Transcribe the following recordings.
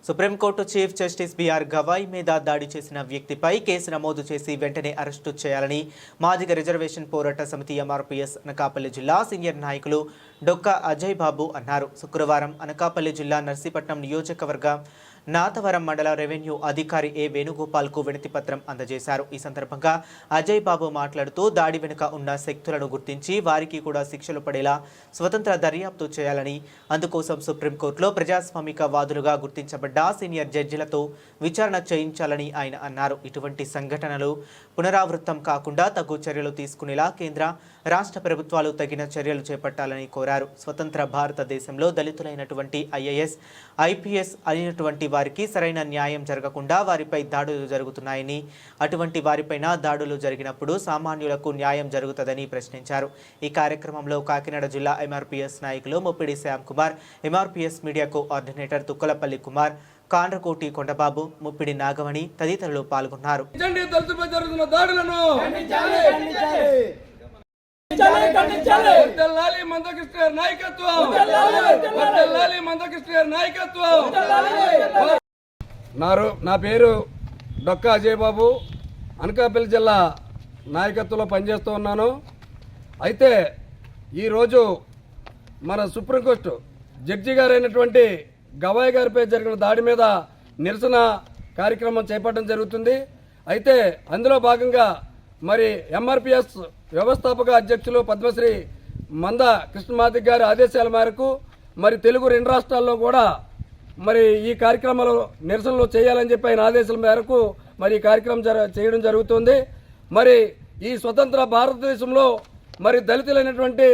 Supreme court chief justice BR Gavai మీద దాడి చేసిన వ్యక్తిపై కేసు నమోదు చేసి వెంటనే అరెస్టు చేయాలని మాదిగ రిజర్వేషన్ పోరాట సమితి ఎంఆర్పీఎస్ అనకాపల్లి జిల్లా సీనియర్ నాయకులు డొక్క అజయ్ బాబు అన్నారు. శుక్రవారం అనకాపల్లి జిల్లా నర్సీపట్నం నియోజకవర్గ నాతవరం మండల రెవెన్యూ అధికారి ఏ వేణుగోపాల్కు వినతి పత్రం అందజేశారు. ఈ సందర్భంగా అజయ్ బాబు మాట్లాడుతూ దాడి వెనుక ఉన్న శక్తులను గుర్తించి వారికి కూడా శిక్షలు పడేలా స్వతంత్ర దర్యాప్తు చేయాలని, అందుకోసం సుప్రీంకోర్టులో ప్రజాస్వామిక వాదులుగా గుర్తించబడ్డ సీనియర్ జడ్జిలతో విచారణ చేయించాలని ఆయన అన్నారు. ఇటువంటి సంఘటనలు పునరావృతం కాకుండా తగు చర్యలు తీసుకునేలా కేంద్ర రాష్ట్ర ప్రభుత్వాలు తగిన చర్యలు చేపట్టాలని కోరారు. స్వతంత్ర భారతదేశంలో దళితులైనటువంటి ఐఏఎస్, ఐపీఎస్ అయినటువంటి వారికి సరైన న్యాయం జరగకుండా వారిపై దాడులు జరుగుతున్నాయని, అటువంటి వారిపైన దాడులు జరిగినప్పుడు సామాన్యులకు న్యాయం జరుగుతుందని ప్రశ్నించారు. ఈ కార్యక్రమంలో కాకినాడ జిల్లా ఎంఆర్పీఎస్ నాయకులు ముప్పిడి శ్యామ్ కుమార్, ఎంఆర్పీఎస్ మీడియా కోఆర్డినేటర్ తుక్కలపల్లి కుమార్, కాండ్రకోటి కొండబాబు, ముప్పిడి నాగమణి తదితరులు పాల్గొన్నారు. నా పేరు డొక్క అజయ్ బాబు, అనకాపల్లి జిల్లా నాయకత్వంలో పనిచేస్తూ ఉన్నాను. అయితే ఈరోజు మన సుప్రీంకోర్టు జడ్జి గారైనటువంటి గవాయ్ గారిపై జరిగిన దాడి మీద నిరసన కార్యక్రమం చేపట్టడం జరుగుతుంది. అయితే అందులో భాగంగా మరి ఎంఆర్పీఎస్ వ్యవస్థాపక అధ్యక్షులు పద్మశ్రీ మంద కృష్ణమాదిక్ గారి ఆదేశాల మేరకు మరి తెలుగు 2 రాష్ట్రాల్లో కూడా మరి ఈ కార్యక్రమాలు నిరసనలు చేయాలని చెప్పి ఆయన ఆదేశాల మేరకు మరి ఈ కార్యక్రమం చేయడం జరుగుతుంది. మరి ఈ స్వతంత్ర భారతదేశంలో మరి దళితులైనటువంటి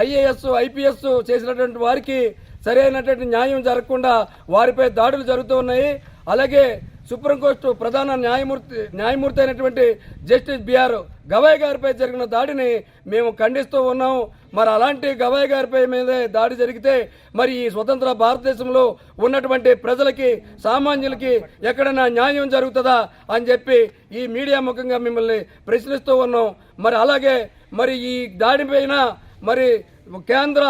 ఐఏఎస్, ఐపీఎస్ చేసినటువంటి వారికి సరైనటువంటి న్యాయం జరగకుండా వారిపై దాడులు జరుగుతూ ఉన్నాయి. అలాగే సుప్రీంకోర్టు ప్రధాన న్యాయమూర్తి అయినటువంటి జస్టిస్ బిఆర్ గవాయ్ గారిపై జరిగిన దాడిని మేము ఖండిస్తూ ఉన్నాం. మరి అలాంటి గవాయ్ గారిపై మీదే దాడి జరిగితే మరి ఈ స్వతంత్ర భారతదేశంలో ఉన్నటువంటి ప్రజలకి, సామాన్యులకి ఎక్కడైనా న్యాయం జరుగుతుందా అని చెప్పి ఈ మీడియా ముఖంగా మిమ్మల్ని ప్రశ్నిస్తూ ఉన్నాం. మరి అలాగే మరి ఈ దాడిపైన మరి కేంద్ర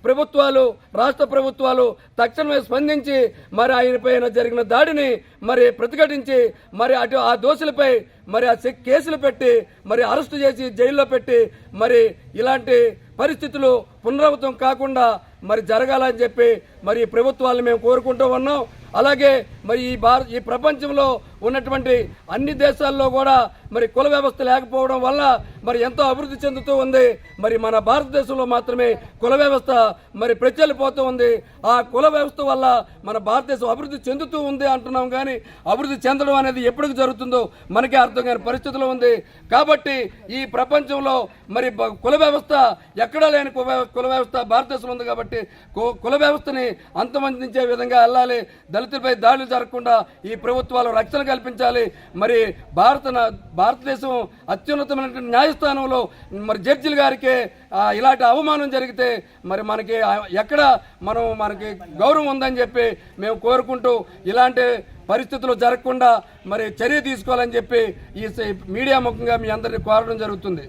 ప్రభుత్వాలు, రాష్ట్ర ప్రభుత్వాలు తక్షణమే స్పందించి మరి ఆయన పైన జరిగిన దాడిని మరి ప్రతిఘటించి మరి ఆ దోషులపై మరి ఆ కేసులు పెట్టి మరి అరెస్టు చేసి జైల్లో పెట్టి మరి ఇలాంటి పరిస్థితులు పునరావృతం కాకుండా మరి జరగాలని చెప్పి మరి ప్రభుత్వాలను మేము కోరుకుంటూ ఉన్నాం. అలాగే మరి ఈ ప్రపంచంలో ఉన్నటువంటి అన్ని దేశాల్లో కూడా మరి కుల వ్యవస్థ లేకపోవడం వల్ల మరి ఎంతో అభివృద్ధి చెందుతూ ఉంది. మరి మన భారతదేశంలో మాత్రమే కుల వ్యవస్థ మరి ప్రచలిపోతూ ఉంది. ఆ కుల వ్యవస్థ వల్ల మన భారతదేశం అభివృద్ధి చెందుతూ ఉంది అంటున్నాం, కానీ అభివృద్ధి చెందడం అనేది ఎప్పటికి జరుగుతుందో మనకే అర్థం కాని పరిస్థితిలో ఉంది. కాబట్టి ఈ ప్రపంచంలో మరి కుల వ్యవస్థ ఎక్కడా లేని కుల వ్యవస్థ భారతదేశంలో ఉంది. కాబట్టి కుల వ్యవస్థని అంతమందించే విధంగా వెళ్ళాలి. దళితులపై దాడులు జరగకుండా ఈ ప్రభుత్వాలు రక్షణ కల్పించాలి. మరి భారతదేశం అత్యున్నతమైనటువంటి న్యాయస్థానంలో మరి జడ్జిల గారికి ఇలాంటి అవమానం జరిగితే మరి మనకి ఎక్కడ మనకి గౌరవం ఉందని చెప్పి మేము కోరుకుంటూ ఇలాంటి పరిస్థితులు జరగకుండా మరి చర్య తీసుకోవాలని చెప్పి ఈ మీడియా ముఖంగా మీ అందరినీ కోరడం జరుగుతుంది.